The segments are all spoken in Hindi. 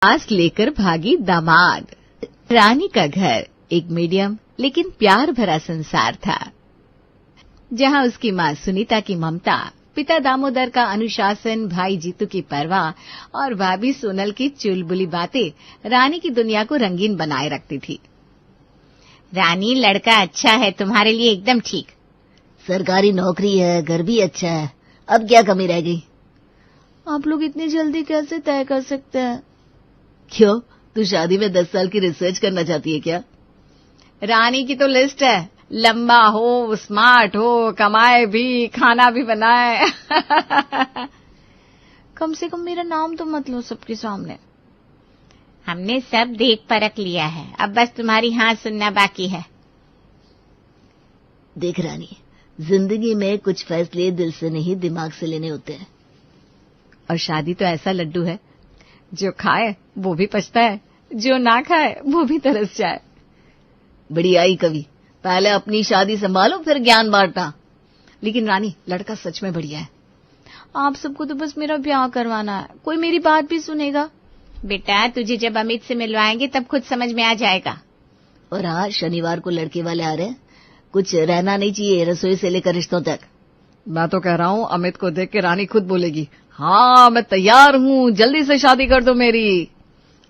पास लेकर भागी दामाद। रानी का घर एक मीडियम लेकिन प्यार भरा संसार था, जहां उसकी माँ सुनीता की ममता, पिता दामोदर का अनुशासन, भाई जीतू की परवाह और भाभी सोनल की चुलबुली बातें रानी की दुनिया को रंगीन बनाए रखती थी। रानी, लड़का अच्छा है, तुम्हारे लिए एकदम ठीक। सरकारी नौकरी है, घर भी अच्छा है, अब क्या कमी रह गई? आप लोग इतनी जल्दी कैसे तय कर सकते हैं? क्यों, तू शादी में 10 साल की रिसर्च करना चाहती है क्या? रानी की तो लिस्ट है, लंबा हो, स्मार्ट हो, कमाए भी, खाना भी बनाए। कम से कम मेरा नाम तो मत लो सबके सामने। हमने सब देख परख लिया है, अब बस तुम्हारी हाँ सुनना बाकी है। देख रानी, जिंदगी में कुछ फैसले दिल से नहीं दिमाग से लेने होते हैं। और शादी तो ऐसा लड्डू है, जो खाए वो भी पछता है, जो ना खाए वो भी तरस जाए। बड़ी आई कवि, पहले अपनी शादी संभालो फिर ज्ञान बांटना। लेकिन रानी, लड़का सच में बढ़िया है। आप सबको तो बस मेरा ब्याह करवाना है, कोई मेरी बात भी सुनेगा? बेटा, तुझे जब अमित से मिलवाएंगे तब खुद समझ में आ जाएगा। और हाँ, शनिवार को लड़के वाले आ रहे हैं, कुछ रहना नहीं चाहिए रसोई से लेकर रिश्तों तक। मैं तो कह रहा हूँ, अमित को देख के रानी खुद बोलेगी, हाँ मैं तैयार हूँ, जल्दी से शादी कर दो मेरी।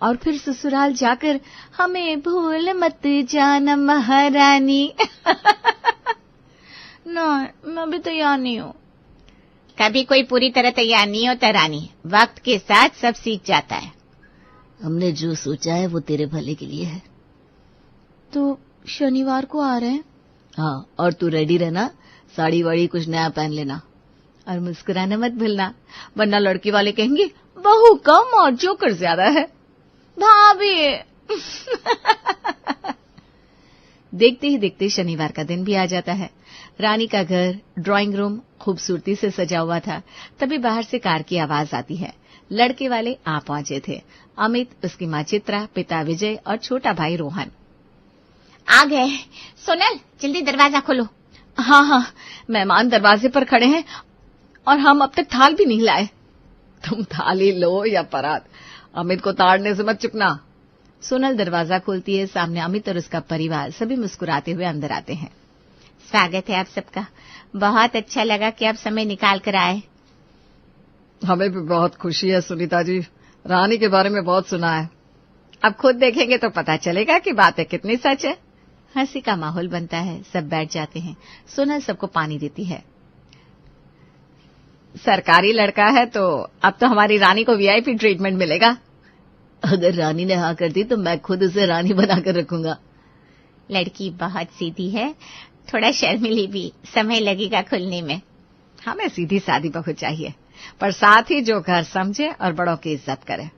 और फिर ससुराल जाकर हमें भूल मत जाना महारानी। ना, मैं भी तैयार नहीं हूँ। कभी कोई पूरी तरह तैयार नहीं होता रानी, वक्त के साथ सब सीख जाता है। हमने जो सोचा है वो तेरे भले के लिए है। तो शनिवार को आ रहे हैं? हाँ, और तू रेडी रहना, साड़ी वाड़ी कुछ नया पहन लेना। और मुस्कुराना मत भूलना, वरना लड़की वाले कहेंगे बहू कम और जोकर ज्यादा है। भाभी। देखते ही देखते शनिवार का दिन भी आ जाता है। रानी का घर, ड्राइंग रूम खूबसूरती से सजा हुआ था। तभी बाहर से कार की आवाज आती है। लड़के वाले आ पहुंचे थे। अमित, उसकी माँ चित्रा, पिता विजय और छोटा भाई रोहन आ गए। सोनल, जल्दी दरवाजा खोलो। हाँ हाँ, मेहमान दरवाजे पर खड़े हैं और हम अब तक थाल भी नहीं लाए। तुम थाली लो या परात, अमित को ताड़ने से मत चुकना। सोनल दरवाजा खोलती है। सामने अमित और उसका परिवार सभी मुस्कुराते हुए अंदर आते हैं। स्वागत है आप सबका, बहुत अच्छा लगा कि आप समय निकाल कर आए। हमें भी बहुत खुशी है सुनीता जी, रानी के बारे में बहुत सुना है। अब खुद देखेंगे तो पता चलेगा कि बातें कितनी सच है। हंसी का माहौल बनता है, सब बैठ जाते हैं। सोनल सबको पानी देती है। सरकारी लड़का है तो अब तो हमारी रानी को वीआईपी ट्रीटमेंट मिलेगा। अगर रानी ने हाँ कर दी तो मैं खुद उसे रानी बनाकर रखूंगा। लड़की बहुत सीधी है, थोड़ा शर्मिली भी, समय लगेगा खुलने में। हमें सीधी सादी बहू चाहिए, पर साथ ही जो घर समझे और बड़ों की इज्जत करे।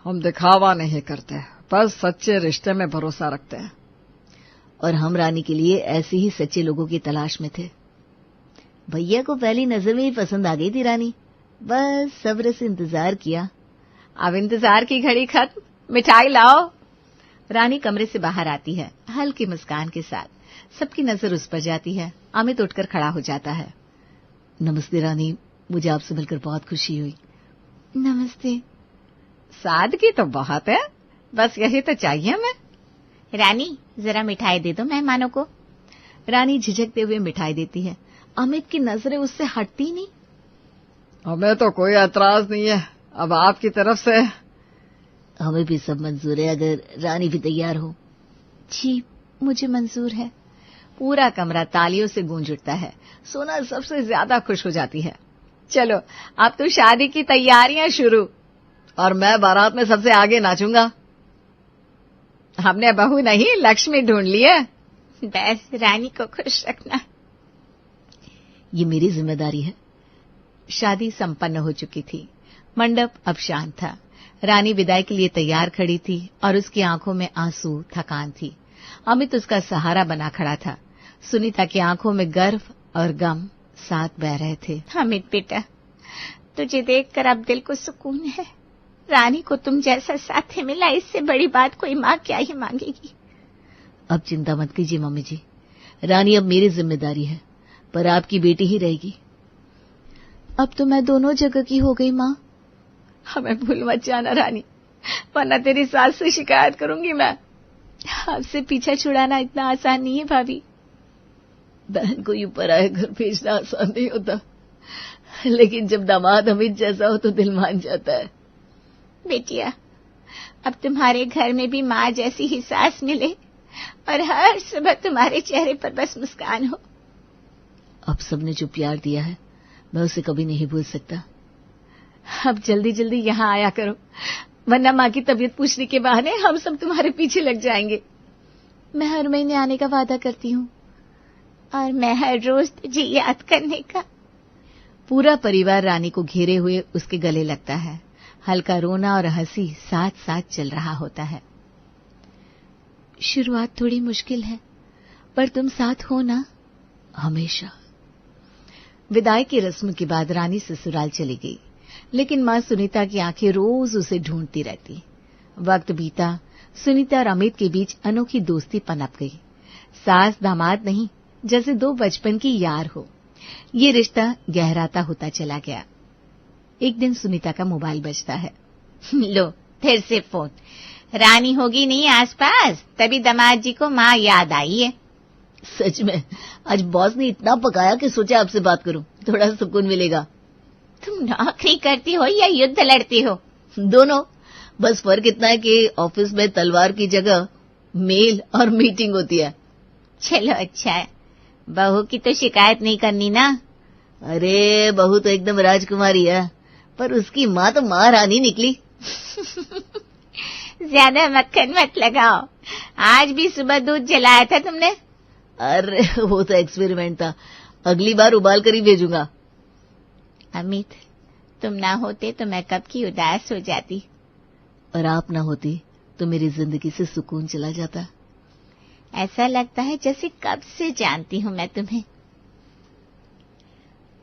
हम दिखावा नहीं करते, बस सच्चे रिश्ते में भरोसा रखते हैं। और हम रानी के लिए ऐसे ही सच्चे लोगों की तलाश में थे। भैया को पहली नजर में ही पसंद आ गई थी रानी, बस सब्र से इंतजार किया। अब इंतजार की घड़ी खत्म, मिठाई लाओ। रानी कमरे से बाहर आती है, हल्की मुस्कान के साथ। सबकी नजर उस पर जाती है। अमित उठकर खड़ा हो जाता है। नमस्ते रानी, मुझे आपसे मिलकर बहुत खुशी हुई। नमस्ते। सादगी तो बहुत है, बस यही तो चाहिए हमें। रानी, जरा मिठाई दे दो मेहमानों को। रानी झिझकते हुए मिठाई देती है। अमित की नजरें उससे हटती नहीं। हमें तो कोई एतराज नहीं है, अब आपकी तरफ से। हमें भी सब मंजूर है, अगर रानी भी तैयार हो। जी, मुझे मंजूर है। पूरा कमरा तालियों से गूंज उठता है। सोनल सबसे ज्यादा खुश हो जाती है। चलो, अब तो शादी की तैयारियां शुरू। और मैं बारात में सबसे आगे नाचूंगा। हमने बहू नहीं, लक्ष्मी ढूंढ ली है। बस रानी को खुश रखना, ये मेरी जिम्मेदारी है। शादी संपन्न हो चुकी थी। मंडप अब शांत था। रानी विदाई के लिए तैयार खड़ी थी और उसकी आंखों में आंसू, थकान थी। अमित उसका सहारा बना खड़ा था। सुनीता की आंखों में गर्व और गम साथ बह रहे थे। अमित बेटा, तुझे देखकर अब दिल को सुकून है। रानी को तुम जैसा साथी मिला, इससे बड़ी बात कोई माँ क्या ही मांगेगी। अब चिंता मत कीजिए मम्मी जी, रानी अब मेरी जिम्मेदारी है, पर आपकी बेटी ही रहेगी। अब तो मैं दोनों जगह की हो गई माँ। हमें भूल मत जाना रानी, वरना तेरी सास से शिकायत करूंगी मैं। आपसे पीछा छुड़ाना इतना आसान नहीं है भाभी। बहन को यूं पराये घर भेजना आसान नहीं होता, लेकिन जब दामाद अमित जैसा हो तो दिल मान जाता है। बेटिया, अब तुम्हारे घर में भी माँ जैसी ही सास मिले और हर सुबह तुम्हारे चेहरे पर बस मुस्कान हो। अब सबने जो प्यार दिया है मैं उसे कभी नहीं भूल सकता। अब जल्दी जल्दी यहाँ आया करो, वरना माँ की तबीयत पूछने के बहाने हम सब तुम्हारे पीछे लग जाएंगे। मैं हर महीने आने का वादा करती हूँ, और मैं हर रोज तुझे याद करने का। पूरा परिवार रानी को घेरे हुए उसके गले लगता है। हल्का रोना और हंसी साथ साथ चल रहा होता है। शुरुआत थोड़ी मुश्किल है, पर तुम साथ हो ना? हमेशा। विदाई की रस्म के बाद रानी ससुराल चली गई, लेकिन माँ सुनीता की आंखें रोज उसे ढूंढती रहती। वक्त बीता, सुनीता और अमित के बीच अनोखी दोस्ती पनप गई। सास दामाद नहीं, जैसे दो बचपन की यार हो। ये रिश्ता गहराता होता चला गया। एक दिन सुनीता का मोबाइल बजता है। लो, फिर से फोन। रानी होगी नहीं आसपास, तभी दामाद जी को माँ याद आई है। सच में आज बॉस ने इतना पकाया कि सोचा आपसे बात करूं, थोड़ा सुकून मिलेगा। तुम नौकरी करती हो या युद्ध लड़ती हो? दोनों। बस फर्क इतना है कि ऑफिस में तलवार की जगह मेल और मीटिंग होती है। चलो अच्छा है, बहू की तो शिकायत नहीं करनी ना। अरे बहू तो एकदम राजकुमारी है, पर उसकी माँ तो महारानी निकली। ज्यादा मक्खन मत लगाओ। आज भी सुबह दूध जलाया था तुमने? अरे वो तो एक्सपेरिमेंट था, अगली बार उबाल कर ही भेजूंगा। अमित, तुम ना होते तो मैं कब की उदास हो जाती। और आप ना होती तो मेरी जिंदगी से सुकून चला जाता। ऐसा लगता है जैसे कब से जानती हूँ मैं तुम्हें।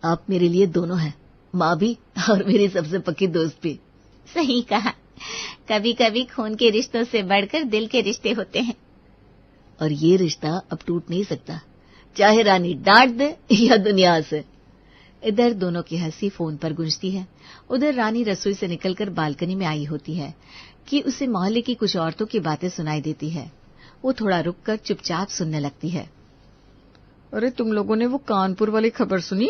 आप मेरे लिए दोनों हैं, माँ भी और मेरी सबसे पक्की दोस्त भी। सही कहा, कभी कभी खून के रिश्तों से बढ़कर दिल के रिश्ते होते हैं। और ये रिश्ता अब टूट नहीं सकता, चाहे रानी डांट दे या दुनिया से। इधर दोनों की हंसी फोन पर गूंजती है। उधर रानी रसोई से निकलकर बालकनी में आई होती है कि उसे मोहल्ले की कुछ औरतों की बातें सुनाई देती है। वो थोड़ा रुककर चुपचाप सुनने लगती है। अरे तुम लोगों ने वो कानपुर वाली खबर सुनी?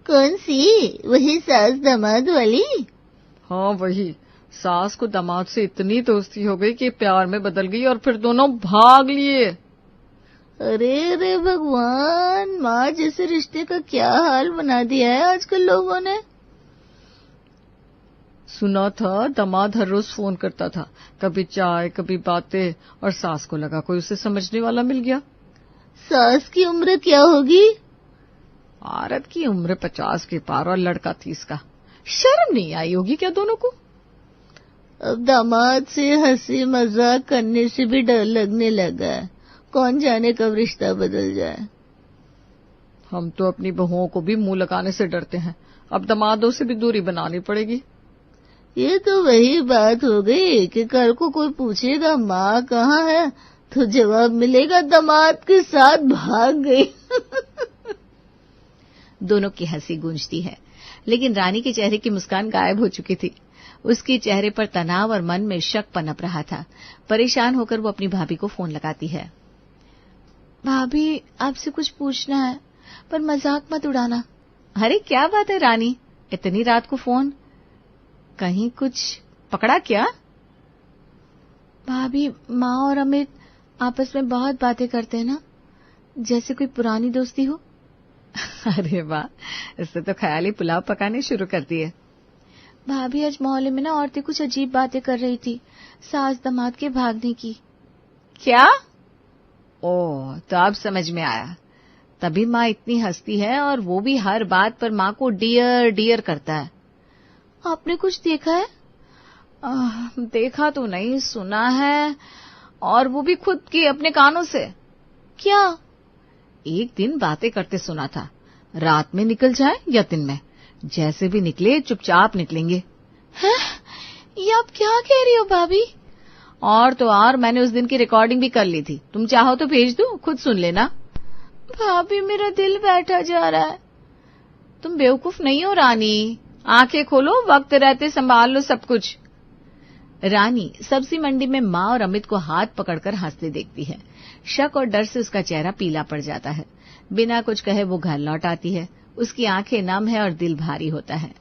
कौन सी? वही सास दामाद वाली? हाँ वही। सास को दामाद से इतनी दोस्ती हो गई कि प्यार में बदल गई और फिर दोनों भाग लिए। अरे रे भगवान, माँ जैसे रिश्ते का क्या हाल बना दिया है आजकल लोगों ने। सुना था दामाद हर रोज फोन करता था, कभी चाय कभी बातें, और सास को लगा कोई उसे समझने वाला मिल गया। सास की उम्र क्या होगी? औरत की उम्र 50 के पार और लड़का 30 का। शर्म नहीं आई होगी क्या दोनों को? अब दामाद से हंसी मजाक करने से भी डर लगने लगा है, कौन जाने कब रिश्ता बदल जाए। हम तो अपनी बहुओं को भी मुंह लगाने से डरते हैं, अब दामादों से भी दूरी बनानी पड़ेगी। ये तो वही बात हो गई कि कल को कोई पूछेगा माँ कहाँ है, तो जवाब मिलेगा दामाद के साथ भाग गई। दोनों की हंसी गूंजती है, लेकिन रानी के चेहरे की मुस्कान गायब हो चुकी थी। उसके चेहरे पर तनाव और मन में शक पनप रहा था। परेशान होकर वो अपनी भाभी को फोन लगाती है। भाभी, आपसे कुछ पूछना है, पर मजाक मत उड़ाना। अरे क्या बात है रानी, इतनी रात को फोन? कहीं कुछ पकड़ा क्या? भाभी, माँ और अमित आपस में बहुत बातें करते हैं ना, जैसे कोई पुरानी दोस्ती हो। अरे वाह, इससे तो ख्याली पुलाव पकाने शुरू कर दिए। भाभी, आज मोहल्ले में ना औरतें कुछ अजीब बातें कर रही थी, सास दामाद के भागने की। क्या? ओह, तो अब समझ में आया, तभी माँ इतनी हंसती है और वो भी हर बात पर माँ को डियर डियर करता है। आपने कुछ देखा है? देखा तो नहीं, सुना है, और वो भी खुद की अपने कानों से। क्या? एक दिन बातें करते सुना था, रात में निकल जाए या दिन में, जैसे भी निकले चुपचाप निकलेंगे। हैं? ये आप क्या कह रही हो भाभी? और तो और, मैंने उस दिन की रिकॉर्डिंग भी कर ली थी, तुम चाहो तो भेज दूं, खुद सुन लेना। भाभी, मेरा दिल बैठा जा रहा है। तुम बेवकूफ नहीं हो रानी, आंखें खोलो, वक्त रहते संभाल लो सब कुछ। रानी सब्जी मंडी में माँ और अमित को हाथ पकड़कर हंसते देखती है। शक और डर से उसका चेहरा पीला पड़ जाता है। बिना कुछ कहे वो घर लौट आती है। उसकी आंखें नम है और दिल भारी होता है।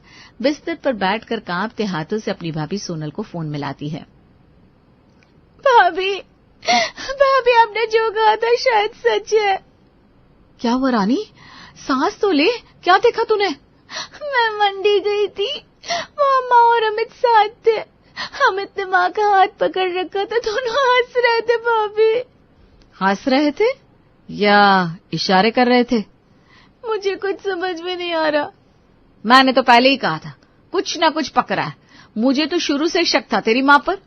बिस्तर पर बैठकर कांपते हाथों से अपनी भाभी सोनल को फोन मिलाती है। भाभी, भाभी, आपने जो कहा था शायद सच है। क्या हुआ रानी? सांस तो ले, क्या देखा तूने? मैं मंडी गई थी, वहाँ माँ और अमित साथ थे। अमित ने माँ का हाथ पकड़ रखा था, दोनों हंस रहे थे। भाभी, हंस रहे थे या इशारे कर रहे थे? मुझे कुछ समझ में नहीं आ रहा। मैंने तो पहले ही कहा था कुछ ना कुछ पकड़ा है। मुझे तो शुरू से शक था तेरी माँ पर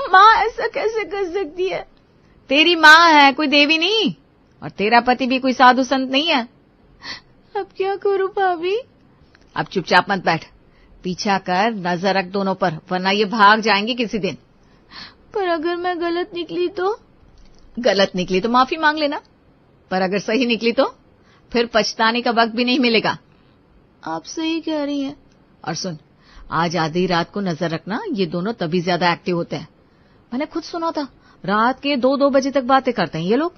माँ ऐसा कैसे कर सकती है? तेरी माँ है, कोई देवी नहीं, और तेरा पति भी कोई साधु संत नहीं है। अब क्या करूं भाभी? अब चुपचाप मत बैठ, पीछा कर, नजर रख दोनों पर, वरना ये भाग जाएंगे किसी दिन। पर अगर मैं गलत निकली तो? गलत निकली तो माफी मांग लेना, पर अगर सही निकली तो फिर पछताने का वक्त भी नहीं मिलेगा। आप सही कह रही हैं। और सुन, आज आधी रात को नजर रखना, ये दोनों तभी ज्यादा एक्टिव होते हैं। मैंने खुद सुना था, रात के 2-2 बजे तक बातें करते हैं ये लोग।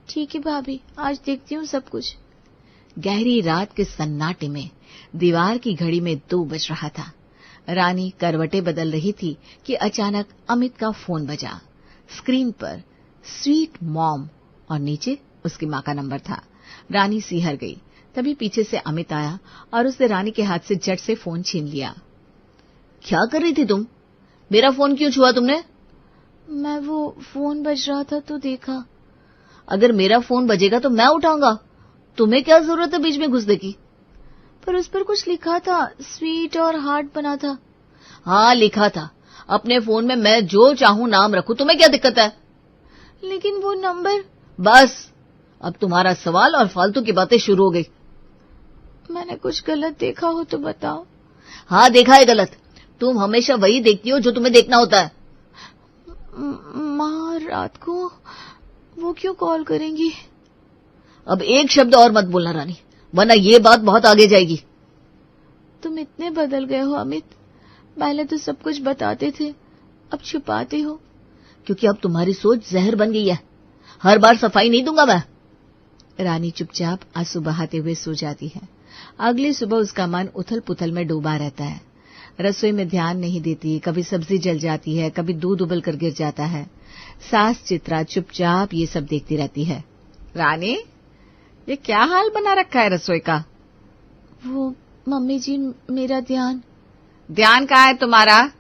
ठीक है भाभी, आज देखती हूँ सब कुछ। गहरी रात के सन्नाटे में दीवार की घड़ी में 2 बज रहा था। रानी करवटें बदल रही थी कि अचानक अमित का फोन बजा। स्क्रीन पर स्वीट मॉम और नीचे उसकी माँ का नंबर था। रानी सिहर गई। तभी पीछे से अमित आया और उसने रानी के हाथ से झट से फोन छीन लिया। क्या कर रही थी तुम? मेरा फोन क्यों छुआ तुमने? मैं वो फोन बज रहा था तो देखा। अगर मेरा फोन बजेगा तो मैं उठाऊंगा, तुम्हें क्या जरूरत है बीच में घुसने की? पर उस पर कुछ लिखा था, स्वीट और हार्ट बना था। हाँ लिखा था। अपने फोन में मैं जो चाहूं नाम रखूं, तुम्हें क्या दिक्कत है? लेकिन वो नंबर। बस अब तुम्हारा सवाल और फालतू की बातें शुरू हो गई। मैंने कुछ गलत देखा हो तो बताओ। हाँ देखा है गलत। तुम हमेशा वही देखती हो जो तुम्हें देखना होता है। माँ रात को वो क्यों कॉल करेंगी? अब एक शब्द और मत बोलना रानी, वरना ये बात बहुत आगे जाएगी। तुम इतने बदल गए हो अमित। पहले तो सब कुछ बताते थे, अब छुपाते हो। क्योंकि अब तुम्हारी सोच जहर बन गई है। हर बार सफाई नहीं दूंगा मैं। रानी चुपचाप आंसू बहाते हुए सो जाती है। अगली सुबह उसका मन उथल पुथल में डूबा रहता है। रसोई में ध्यान नहीं देती, कभी सब्जी जल जाती है, कभी दूध उबल कर गिर जाता है। सास चित्रा चुपचाप ये सब देखती रहती है। रानी, ये क्या हाल बना रखा है रसोई का? वो मम्मी जी, मेरा ध्यान कहाँ है तुम्हारा?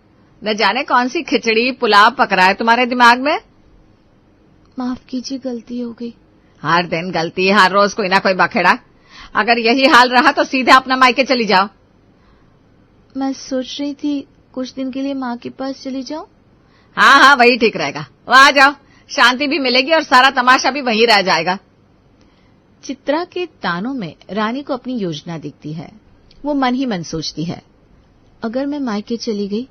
न जाने कौन सी खिचड़ी पुलाव पक रहा है तुम्हारे दिमाग में। माफ कीजिए, गलती हो गई। हर दिन गलती, हर रोज कोई ना कोई बखेड़ा। अगर यही हाल रहा तो सीधे अपना मायके चली जाओ। मैं सोच रही थी कुछ दिन के लिए माँ के पास चली जाऊं। हाँ वही ठीक रहेगा। वहां जाओ, शांति भी मिलेगी और सारा तमाशा भी वहीं रह जाएगा। चित्रा के तानों में रानी को अपनी योजना दिखती है। वो मन ही मन सोचती है, अगर मैं मायके चली गई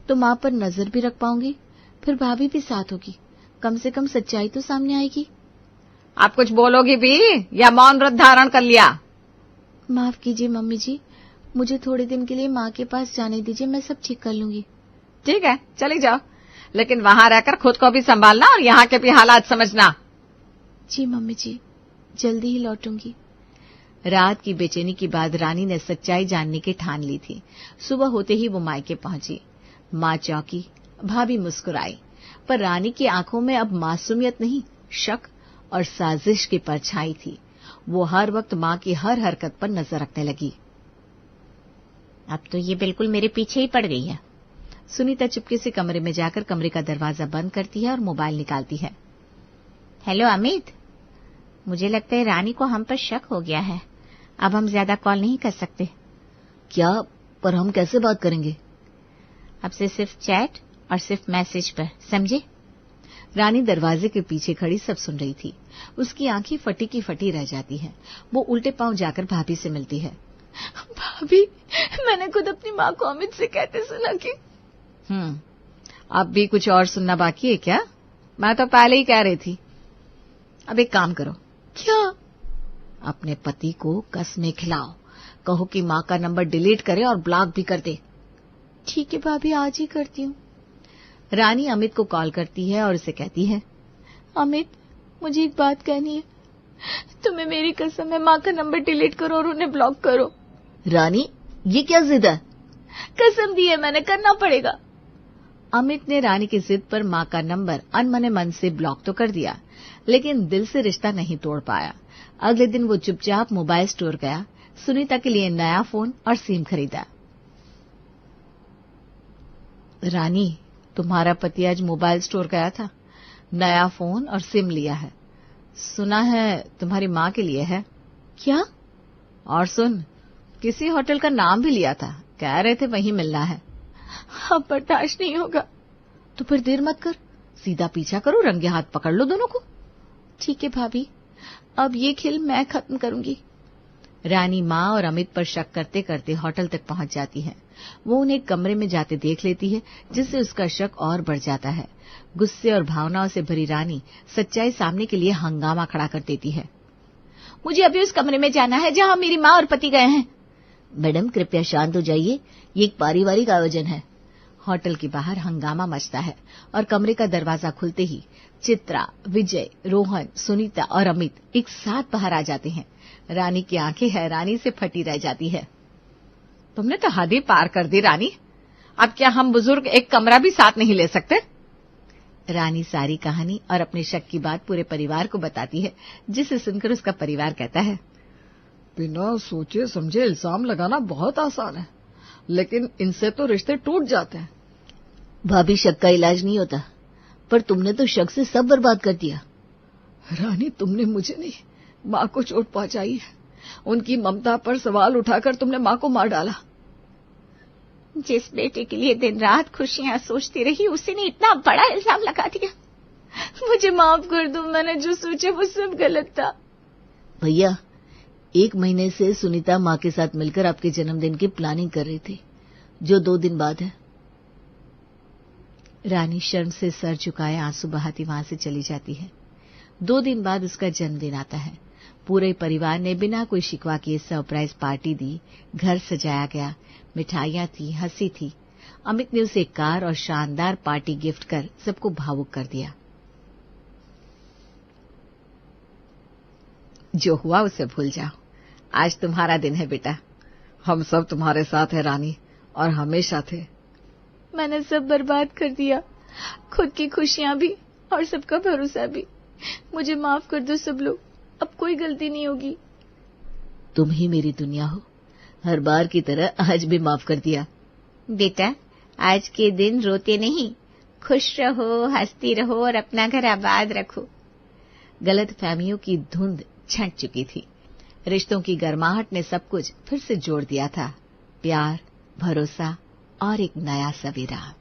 तो माँ पर नजर भी रख पाऊंगी, फिर भाभी भी साथ होगी, कम से कम सच्चाई तो सामने आएगी। आप कुछ बोलोगी भी या मौन व्रत धारण कर लिया? माफ कीजिए मम्मी जी, मुझे थोड़े दिन के लिए माँ के पास जाने दीजिए, मैं सब ठीक कर लूंगी। ठीक है, चली जाओ, लेकिन वहां रहकर खुद को भी संभालना और यहाँ के भी हालात समझना। जी मम्मी जी, जल्दी ही लौटूंगी। रात की बेचैनी के बाद रानी ने सच्चाई जानने की ठान ली थी। सुबह होते ही वो मायके पहुंची। माँ चौंकी, भाभी मुस्कुराई, पर रानी की आंखों में अब मासूमियत नहीं, शक और साजिश की परछाई थी। वो हर वक्त माँ की हर हरकत पर नजर रखने लगी। अब तो ये बिल्कुल मेरे पीछे ही पड़ गई है। सुनीता चुपके से कमरे में जाकर कमरे का दरवाजा बंद करती है और मोबाइल निकालती है। हेलो अमित, मुझे लगता है रानी को हम पर शक हो गया है। अब हम ज्यादा कॉल नहीं कर सकते। क्या? पर हम कैसे बात करेंगे? अब से सिर्फ चैट और सिर्फ मैसेज पर, समझे? रानी दरवाजे के पीछे खड़ी सब सुन रही थी। उसकी आंखें फटी की फटी रह जाती हैं। वो उल्टे पांव जाकर भाभी से मिलती है। भाभी, मैंने खुद अपनी माँ को अमित से कहते सुना कि अब भी कुछ और सुनना बाकी है क्या? मैं तो पहले ही कह रही थी। अब एक काम करो। क्या? अपने पति को कसमें खिलाओ, कहो कि माँ का नंबर डिलीट करे और ब्लॉक भी कर दे। ठीक है भाभी, आज ही करती हूँ। रानी अमित को कॉल करती है और उसे कहती है, अमित, मुझे एक बात कहनी है। तुम्हें मेरी कसम है, माँ का नंबर डिलीट करो और उन्हें ब्लॉक करो। रानी, ये क्या जिद है? कसम दी है मैंने, करना पड़ेगा। अमित ने रानी की जिद पर माँ का नंबर अनमने मन से ब्लॉक तो कर दिया, लेकिन दिल से रिश्ता नहीं तोड़ पाया। अगले दिन वो चुपचाप मोबाइल स्टोर गया, सुनीता के लिए नया फोन और सिम खरीदा। रानी, तुम्हारा पति आज मोबाइल स्टोर गया था, नया फोन और सिम लिया है। सुना है तुम्हारी माँ के लिए है। क्या? और सुन, किसी होटल का नाम भी लिया था, कह रहे थे वहीं मिलना है। अब बर्दाश्त नहीं होगा। तो फिर देर मत कर, सीधा पीछा करो, रंगे हाथ पकड़ लो दोनों को। ठीक है भाभी, अब ये खेल मैं खत्म करूंगी। रानी माँ और अमित पर शक करते करते होटल तक पहुंच जाती है। वो उन्हें कमरे में जाते देख लेती है, जिससे उसका शक और बढ़ जाता है। गुस्से और भावनाओं से भरी रानी सच्चाई सामने के लिए हंगामा खड़ा कर देती है। मुझे अभी उस कमरे में जाना है जहां मेरी माँ और पति गए हैं। मैडम, कृपया शांत हो जाइए, ये एक पारिवारिक आयोजन है। होटल के बाहर हंगामा मचता है और कमरे का दरवाजा खुलते ही चित्रा, विजय, रोहन, सुनीता और अमित एक साथ बाहर आ जाते हैं। रानी की आंखें हैरानी से फटी रह जाती है। तुमने तो हद ही पार कर दी रानी, अब क्या हम बुजुर्ग एक कमरा भी साथ नहीं ले सकते? रानी सारी कहानी और अपने शक की बात पूरे परिवार को बताती है, जिसे सुनकर उसका परिवार कहता है, बिना सोचे समझे इल्जाम लगाना बहुत आसान है, लेकिन इनसे तो रिश्ते टूट जाते हैं। भाभी, शक का इलाज नहीं होता, पर तुमने तो शक से सब बर्बाद कर दिया। रानी, तुमने मुझे नहीं, माँ को चोट पहुंचाई है। उनकी ममता पर सवाल उठाकर तुमने माँ को मार डाला। जिस बेटे के लिए दिन रात खुशियां सोचती रही, उसी ने इतना बड़ा इल्जाम लगा दिया। मुझे माफ कर दो, मैंने जो सोचा वो सब गलत था। भैया, 1 महीने से सुनीता माँ के साथ मिलकर आपके जन्मदिन की प्लानिंग कर रही थी, जो 2 दिन बाद है। रानी शर्म से सर झुकाए आंसू बहाती वहां से चली जाती है। 2 दिन बाद उसका जन्मदिन आता है। पूरे परिवार ने बिना कोई शिकवा किए सरप्राइज पार्टी दी। घर सजाया गया, मिठाइयां थी, हंसी थी। अमित ने उसे एक कार और शानदार पार्टी गिफ्ट कर सबको भावुक कर दिया। जो हुआ उसे भूल जाओ, आज तुम्हारा दिन है बेटा। हम सब तुम्हारे साथ हैं रानी, और हमेशा थे। मैंने सब बर्बाद कर दिया, खुद की खुशियां भी और सबका भरोसा भी। मुझे माफ कर दो सब लोग, अब कोई गलती नहीं होगी। तुम ही मेरी दुनिया हो, हर बार की तरह आज भी माफ कर दिया। बेटा, आज के दिन रोते नहीं, खुश रहो, हंसती रहो और अपना घर आबाद रखो। गलत फहमियों की धुंध छंट चुकी थी। रिश्तों की गर्माहट ने सब कुछ फिर से जोड़ दिया था। प्यार, भरोसा और एक नया सवेरा।